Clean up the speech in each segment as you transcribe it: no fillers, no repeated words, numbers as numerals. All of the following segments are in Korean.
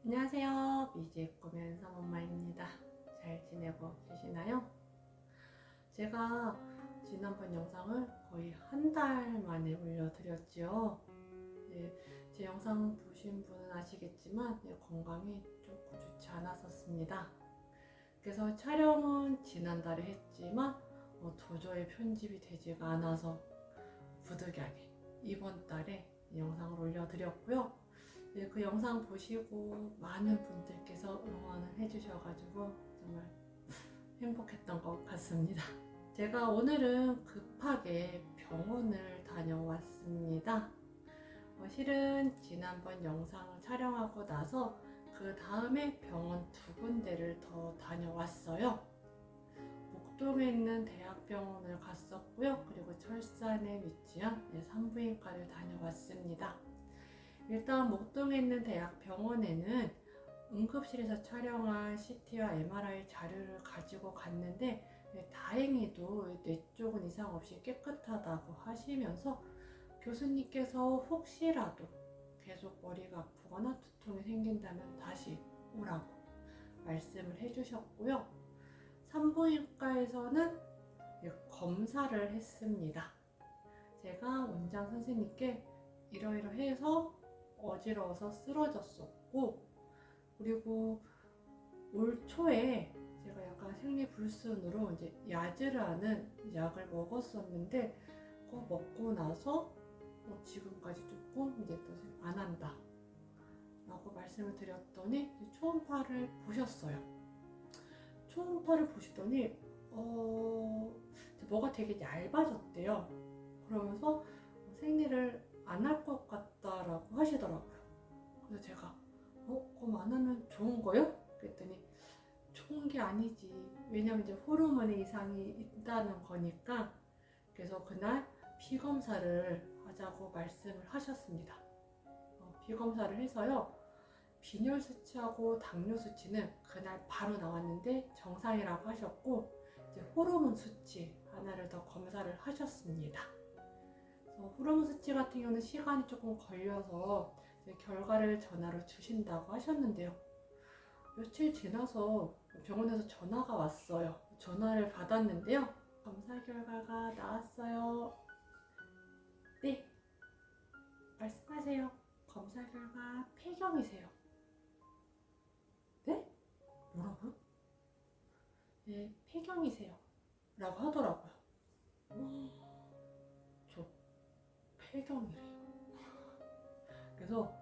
안녕하세요. 미지의 꿈의 엄마입니다. 잘 지내고 계시나요? 제가 지난번 영상을 거의 한 달 만에 올려드렸지요. 네, 제 영상 보신 분은 아시겠지만 건강이 조금 좋지 않았었습니다. 그래서 촬영은 지난달에 했지만 도저히 편집이 되지가 않아서 부득이하게 이번 달에 영상을 올려드렸고요. 네, 그 영상 보시고 많은 분들께서 응원을 해주셔가지고 정말 행복했던 것 같습니다. 제가 오늘은 급하게 병원을 다녀왔습니다. 실은 지난번 영상을 촬영하고 나서 그 다음에 병원 두 군데를 더 다녀왔어요. 목동에 있는 대학병원을 갔었고요. 그리고 철산에 위치한 산부인과를 다녀왔습니다. 일단 목동에 있는 대학병원에는 응급실에서 촬영한 CT와 MRI 자료를 가지고 갔는데 다행히도 뇌 쪽은 이상 없이 깨끗하다고 하시면서 교수님께서 혹시라도 계속 머리가 아프거나 두통이 생긴다면 다시 오라고 말씀을 해주셨고요. 산부인과에서는 검사를 했습니다. 제가 원장 선생님께 이러이러해서 어지러워서 쓰러졌었고, 그리고 올 초에 제가 약간 생리불순으로 이제 야즈라는 약을 먹었었는데 그거 먹고 나서 지금까지 조금 이제 또 안 한다 라고 말씀을 드렸더니 초음파를 보셨어요. 초음파를 보시더니 뭐가 되게 얇아졌대요. 그러면서 생리를 안 할 것 같다라고 하시더라고요. 그래서 제가 그럼 안 하면 좋은 거요? 그랬더니 좋은 게 아니지. 왜냐면 이제 호르몬의 이상이 있다는 거니까. 그래서 그날 피검사를 하자고 말씀을 하셨습니다. 피검사를 해서요. 빈혈 수치하고 당뇨 수치는 그날 바로 나왔는데 정상이라고 하셨고, 이제 호르몬 수치 하나를 더 검사를 하셨습니다. 호르몬 수치 같은 경우는 시간이 조금 걸려서 결과를 전화로 주신다고 하셨는데요. 며칠 지나서 병원에서 전화가 왔어요. 전화를 받았는데요. 검사 결과가 나왔어요. 네, 말씀하세요. 검사 결과 폐경이세요. 네? 뭐라고요? 네, 폐경이세요. 라고 하더라고요. 저 폐경이래요. 그래서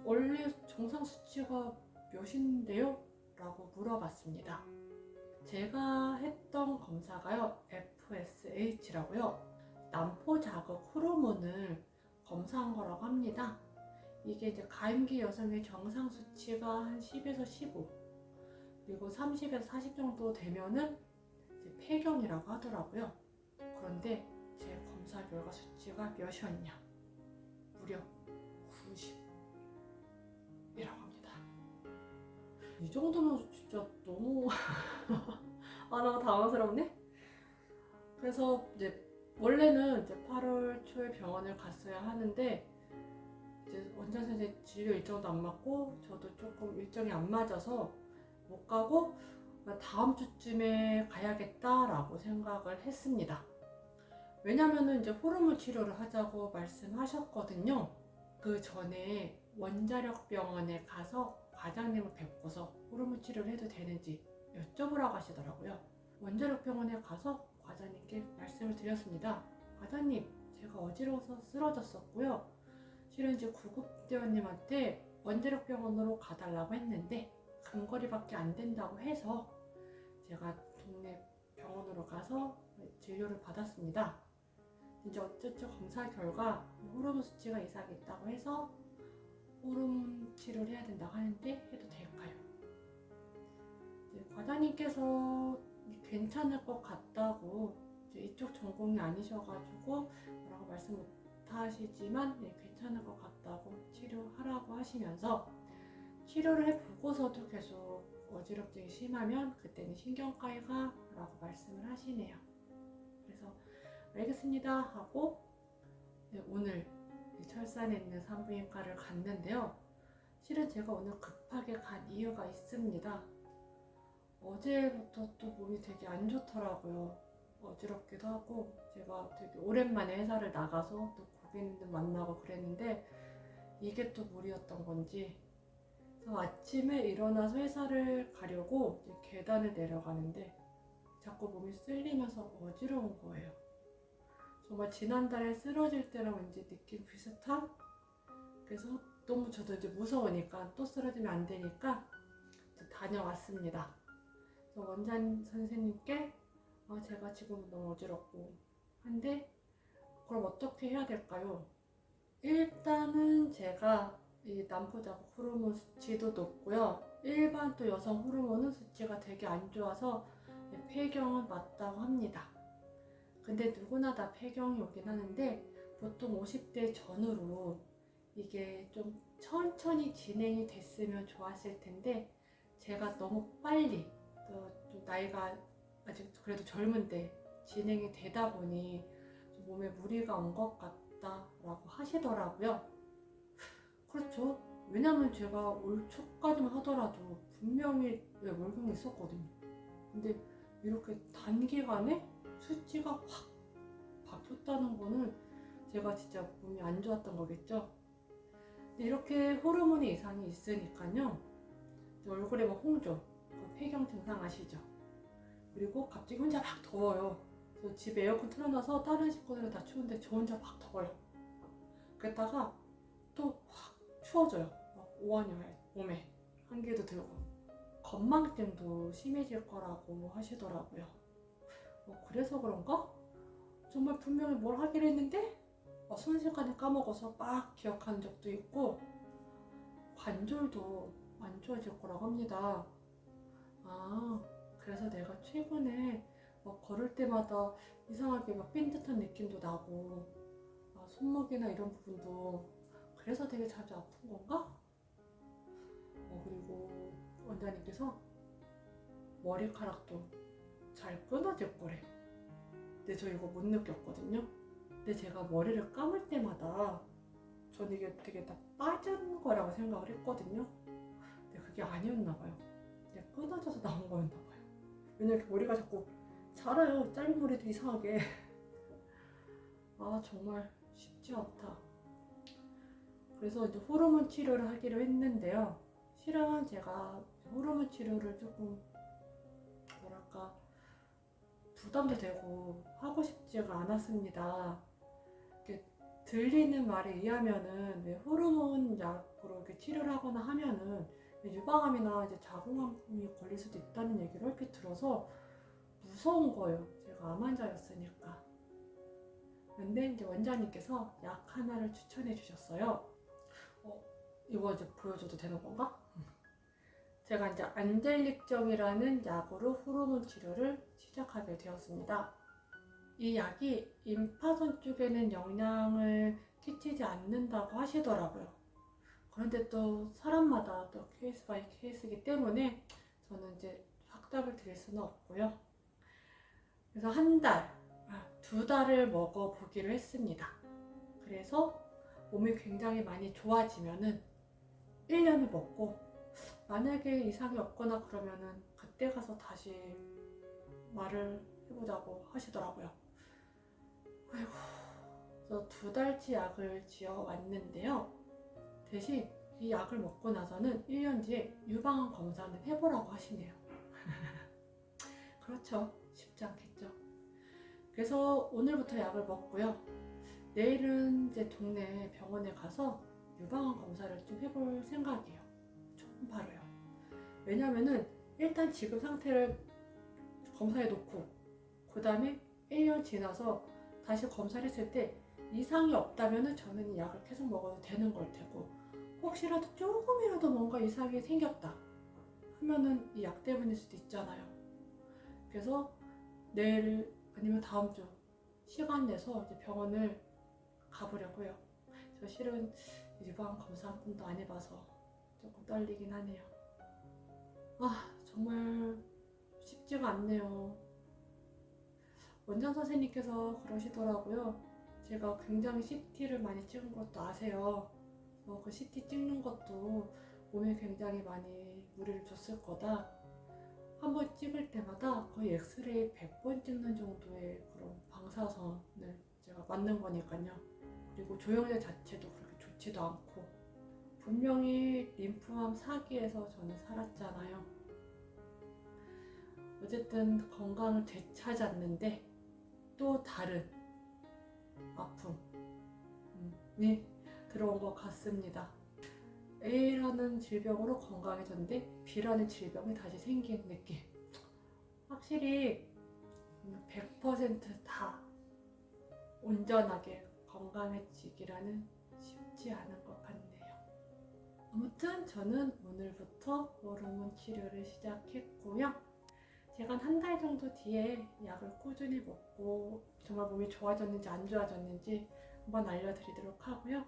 원래 정상 수치가 몇인데요? 라고 물어봤습니다. 제가 했던 검사가요, FSH라고요. 난포 자극 호르몬을 검사한 거라고 합니다. 이게 이제 가임기 여성의 정상 수치가 한 10에서 15, 그리고 30에서 40 정도 되면은 이제 폐경이라고 하더라고요. 그런데 제 검사 결과 수치가 몇이었냐? 무려 90이라고 합니다. 이 정도면 진짜 너무 너무 당황스럽네? 그래서 이제 원래는 이제 8월 초에 병원을 갔어야 하는데 이제 원장 선생님 진료 일정도 안 맞고 저도 조금 일정이 안 맞아서 못 가고 다음 주쯤에 가야겠다라고 생각을 했습니다. 왜냐면은 이제 호르몬 치료를 하자고 말씀하셨거든요. 그 전에 원자력 병원에 가서 과장님을 뵙고서 호르몬 치료를 해도 되는지 여쭤보라고 하시더라고요. 원자력 병원에 가서 과장님께 말씀을 드렸습니다. 과장님, 제가 어지러워서 쓰러졌었고요. 실은 이제 구급대원님한테 원자력 병원으로 가달라고 했는데 근거리밖에 안 된다고 해서 제가 동네 병원으로 가서 진료를 받았습니다. 이제 어쩌죠 검사 결과 호르몬 수치가 이상이 있다고 해서 호르몬 치료를 해야 된다고 하는데 해도 될까요? 과장님께서 괜찮을 것 같다고, 이쪽 전공이 아니셔가지고 뭐라고 말씀 못 하시지만 괜찮을 것 같다고 치료하라고 하시면서 치료를 해보고서도 계속 어지럽증이 심하면 그때는 신경과에 가 라고 말씀을 하시네요. 그래서 알겠습니다 하고 오늘 철산에 있는 산부인과를 갔는데요. 실은 제가 오늘 급하게 간 이유가 있습니다. 어제부터 또 몸이 되게 안 좋더라고요. 어지럽기도 하고 제가 되게 오랜만에 회사를 나가서 또 고객님들 만나고 그랬는데 이게 또 무리였던 건지 그래서 아침에 일어나서 회사를 가려고 이제 계단을 내려가는데 자꾸 몸이 쓸리면서 어지러운 거예요. 정말 지난달에 쓰러질 때랑 왠지 느낌 비슷한? 그래서 너무 저도 이제 무서우니까 또 쓰러지면 안 되니까 다녀왔습니다. 그래서 원장 선생님께 제가 지금 너무 어지럽고 한데 그럼 어떻게 해야 될까요? 일단은 제가 이 남부자국 호르몬 수치도 높고요. 일반 또 여성 호르몬은 수치가 되게 안 좋아서 폐경은 맞다고 합니다. 근데 누구나 다 폐경이 오긴 하는데 보통 50대 전후로 이게 좀 천천히 진행이 됐으면 좋았을 텐데 제가 너무 빨리 또 좀 나이가 아직 그래도 젊은데 진행이 되다 보니 좀 몸에 무리가 온 것 같다라고 하시더라고요. 그렇죠. 왜냐면 제가 올 초까지만 하더라도 분명히 월경이 있었거든요. 근데 이렇게 단기간에 수치가 확 바뀌었다는 거는 제가 진짜 몸이 안 좋았던 거겠죠. 근데 이렇게 호르몬의 이상이 있으니까요. 얼굴에 막 홍조, 폐경 증상 아시죠? 그리고 갑자기 혼자 막 더워요. 그래서 집에 에어컨 틀어놔서 다른 식구들은 다 추운데 저 혼자 막 더워요. 그랬다가 또 확 추워져요. 막 오한여해 몸에 한기도 들고 건망증도 심해질 거라고 하시더라고요. 그래서 그런가? 정말 분명히 뭘 하기로 했는데 순식간에 까먹어서 막 기억한 적도 있고 관절도 안 좋아질 거라고 합니다. 그래서 내가 최근에 걸을 때마다 이상하게 막 삔 듯한 느낌도 나고 손목이나 이런 부분도 그래서 되게 자주 아픈 건가? 그리고 원장님께서 머리카락도 잘 끊어질 거래. 근데 저 이거 못 느꼈거든요. 근데 제가 머리를 감을 때마다 전 이게 되게 다 빠진 거라고 생각을 했거든요. 근데 그게 아니었나 봐요. 그냥 끊어져서 나온 거였나 봐요. 왜냐면 이렇게 머리가 자꾸 자라요. 짧은 머리도 이상하게. 정말 쉽지 않다. 그래서 이제 호르몬 치료를 하기로 했는데요. 실은 제가 호르몬 치료를 조금 뭐랄까 부담도 되고 하고 싶지가 않았습니다. 들리는 말에 의하면은 호르몬 약으로 이렇게 치료를 하거나 하면은 유방암이나 이제 자궁암이 걸릴 수도 있다는 얘기를 얼핏 들어서 무서운 거예요. 제가 암 환자였으니까. 근데 이제 원장님께서 약 하나를 추천해 주셨어요. 이거 이제 보여줘도 되는 건가? 제가 이제 안젤릭정이라는 약으로 호르몬 치료를 시작하게 되었습니다. 이 약이 임파선 쪽에는 영향을 끼치지 않는다고 하시더라고요. 그런데 또 사람마다 또 케이스 바이 케이스이기 때문에 저는 이제 확답을 드릴 수는 없고요. 그래서 한 달, 2달을 먹어보기로 했습니다. 그래서 몸이 굉장히 많이 좋아지면은 1년을 먹고 만약에 이상이 없거나 그러면은 그때 가서 다시 말을 해보자고 하시더라고요. 아이고, 그래서 2달치 약을 지어 왔는데요. 대신 이 약을 먹고 나서는 1년 뒤에 유방암 검사는 해보라고 하시네요. 그렇죠. 쉽지 않겠죠. 그래서 오늘부터 약을 먹고요. 내일은 이제 동네 병원에 가서 유방암 검사를 좀 해볼 생각이에요. 조금 바로요. 왜냐면은 일단 지금 상태를 검사해 놓고 그 다음에 1년 지나서 다시 검사를 했을 때 이상이 없다면은 저는 이 약을 계속 먹어도 되는 걸 테고 혹시라도 조금이라도 뭔가 이상이 생겼다 하면은 이 약 때문일 수도 있잖아요. 그래서 내일 아니면 다음 주 시간 내서 이제 병원을 가보려고요. 저 실은 유방 검사 한 번도 안 해봐서 조금 떨리긴 하네요. 정말 쉽지가 않네요. 원장 선생님께서 그러시더라고요. 제가 굉장히 CT를 많이 찍은 것도 아세요. 그 CT 찍는 것도 몸에 굉장히 많이 무리를 줬을 거다. 한번 찍을 때마다 거의 엑스레이 100번 찍는 정도의 그런 방사선을 제가 맞는 거니까요. 그리고 조영래 자체도 그렇게 좋지도 않고, 분명히 림프암 사기에서 저는 살았잖아요. 어쨌든 건강을 되찾았는데 또 다른 아픔이 들어온 것 같습니다. A라는 질병으로 건강해졌는데 B라는 질병이 다시 생긴 느낌. 확실히 100%다 온전하게 건강해지기라는 쉽지 않은 것 같네요. 아무튼 저는 오늘부터 호르몬 치료를 시작했고요. 제가 한 달 정도 뒤에 약을 꾸준히 먹고 정말 몸이 좋아졌는지 안 좋아졌는지 한번 알려드리도록 하고요.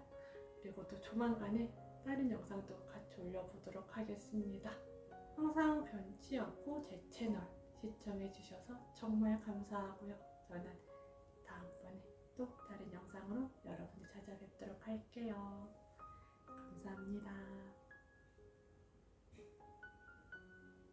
그리고 또 조만간에 다른 영상도 같이 올려보도록 하겠습니다. 항상 변치 않고 제 채널 시청해주셔서 정말 감사하고요. 저는 다음번에 또 다른 영상으로 여러분을 찾아뵙도록 할게요. 감사합니다.